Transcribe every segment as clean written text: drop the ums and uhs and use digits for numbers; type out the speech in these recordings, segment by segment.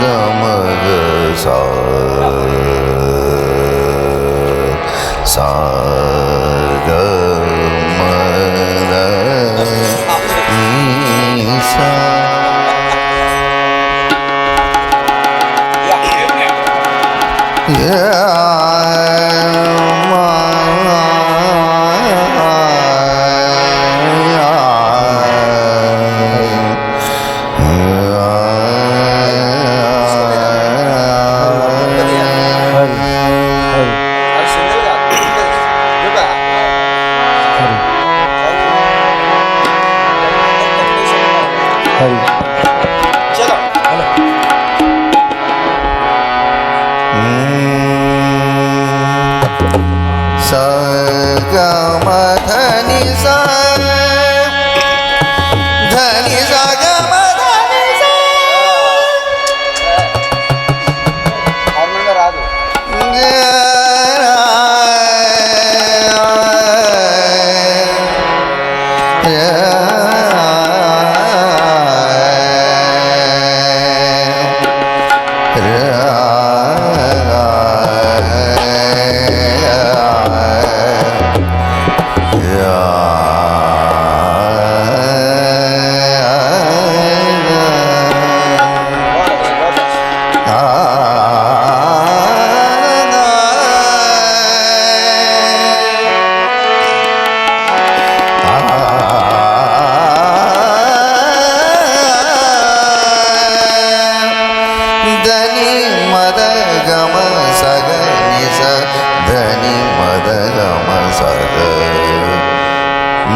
The मग सा सा ग म ग नी सा. सा ग म धनी सा धनी सा ग म धनी सा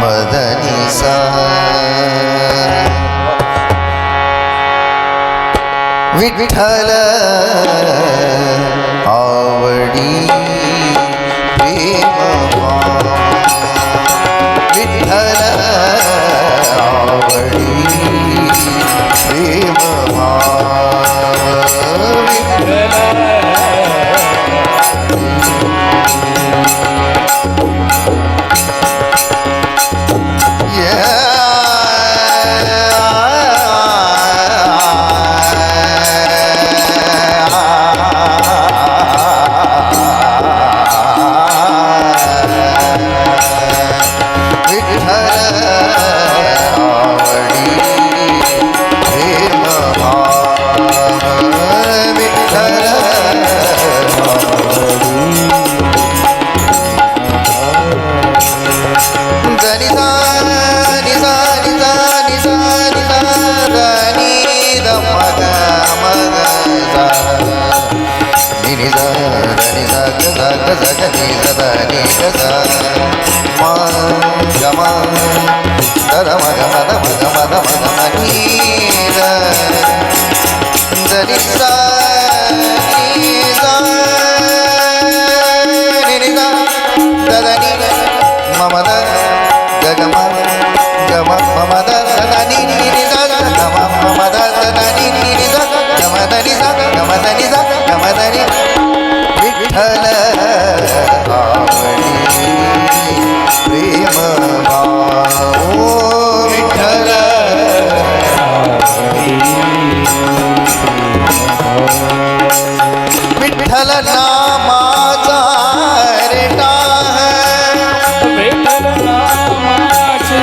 मदनी सा. विठ्ठल आवडी प्रेम विठ्ठल आवडी प्रेम विठ्ठल आवडी प्रेम विठ्ठल विठ्ठल नामाचा रेटा है विठ्ठल नामाचा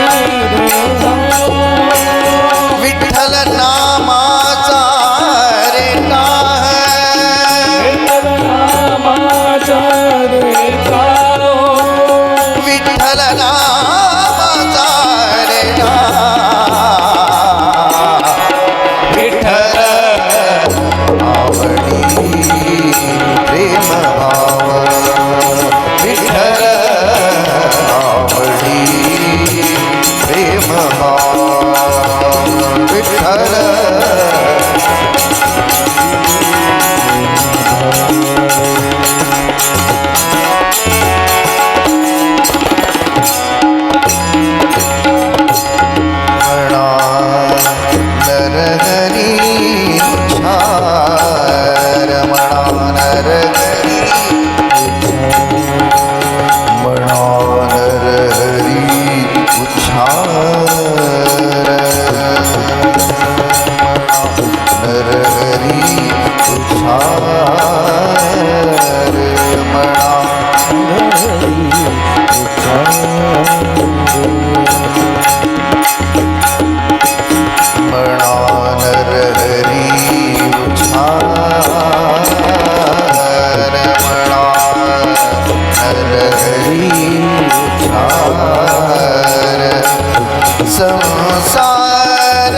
संसार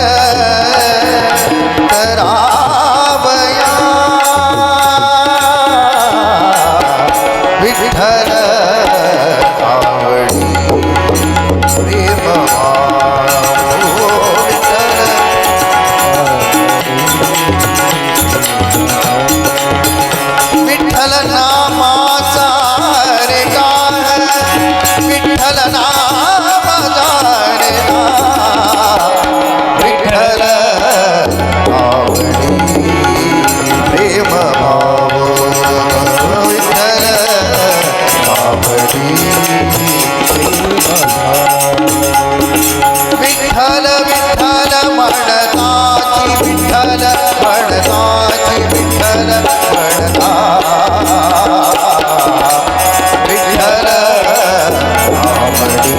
करावया विठ्ठल आवडी प्रेम विठ्ठल नामाचा रे गाण विठ्ठल नामाचा रे विठ्ठल आवडी प्रेम भाव विठ्ठल आवडी विठ्ठल विठ्ठल म्हणताची विठ्ठल म्हणताची विठ्ठल म्हणता विठ्ठल आवडी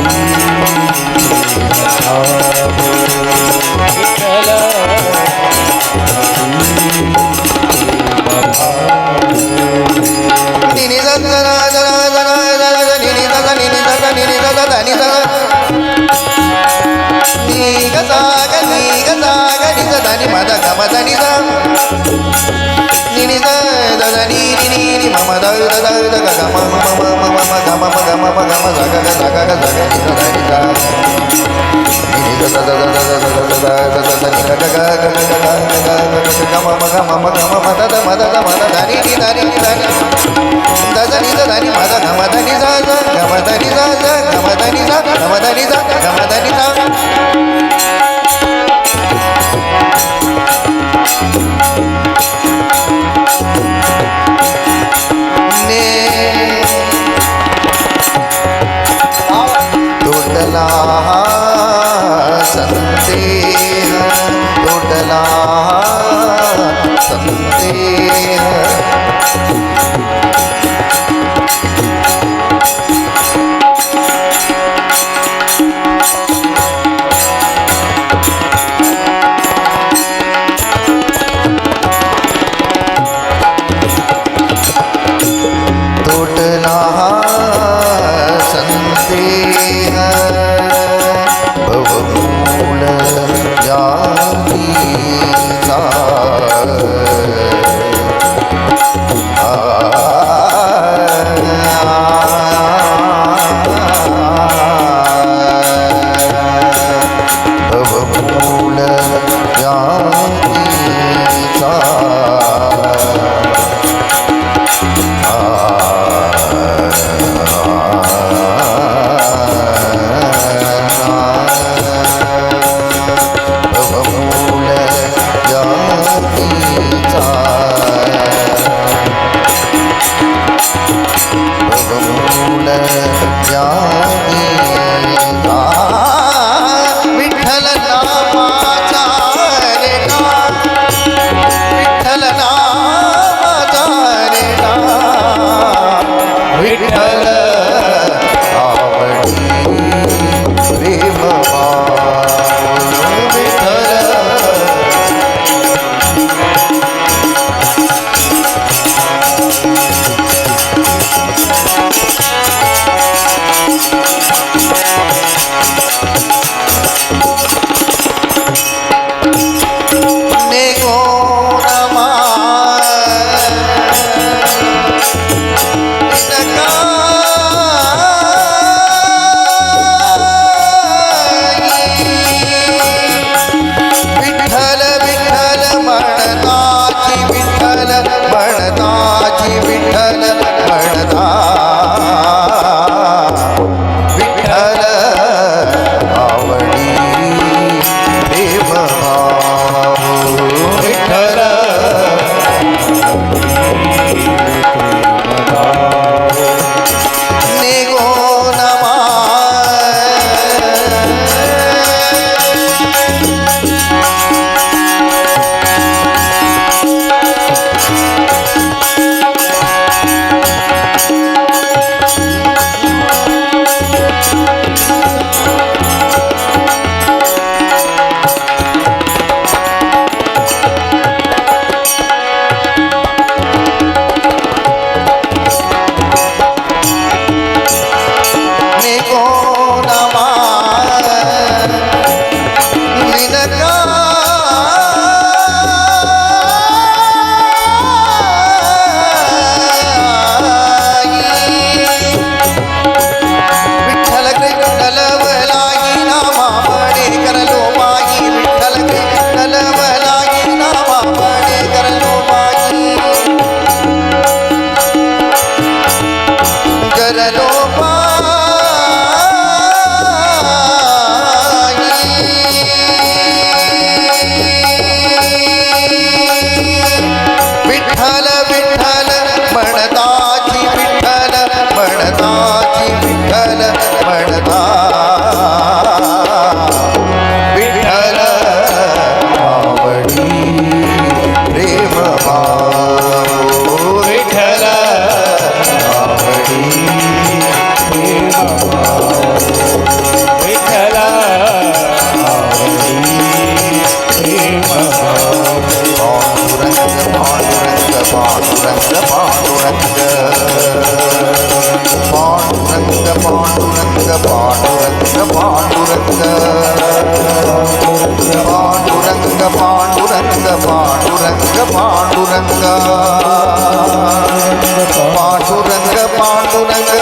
निनी जरा जरा जरा जरा निनी जरा निनी जरा निनी जरा निनी जरा नी गजा गनी गजा गनी जरा नि माझा गमा जनी जा निनी जरा नी नी नी ममा दा दा दा दा गमा ममा ममा ममा गमा गमा गमा जागा जागा जागा नि जरा नि जा निनी जरा दा दा दा दा दा दा दा दा नि गा गा गा गा गमा गमा गमा मदा दा मदा दा मदा दा नि दा नि दा नि दा नि दा नि मदा गमा दा नि जा जा गमा दा नि जा जा गमा दा नि जा गमा दा नि जा गमा दा नि जा टोटला संदेह टोटला संदेह टोटला संदेह भवमूल जातीचा भवमूल जातीचा भवमूल जातीचा भवमूल जातीचा विठ्ठल नामाचा रे विठ्ठल नामाचा रे विठ्ठल आवडी प्रेम विठ्ठल नेगो नमा विठ्ठल विठ्ठल म्हणताची विठ्ठल म्हणताची विठ्ठल म्हणता विठ्ठल आवडी प्रेम भाव विठ्ठल नेगो नमा विठ्ठल विठ्ठल म्हणताची विठ्ठल म्हणताची विठ्ठल म्हणता विठ्ठल आवडी प्रेम भाव विठ्ठल आवडी प्रेम भाव विठ्ठल आवडी प्रेम भाव पांडुरंग पांडुरंग पांडुरंग पांडुरंग पांडुरंग पांडुरंग पांडुरंग पांडुरंग पांडुरंग पांडुरंग पांडुरंग पांडुरंग पांडुरंग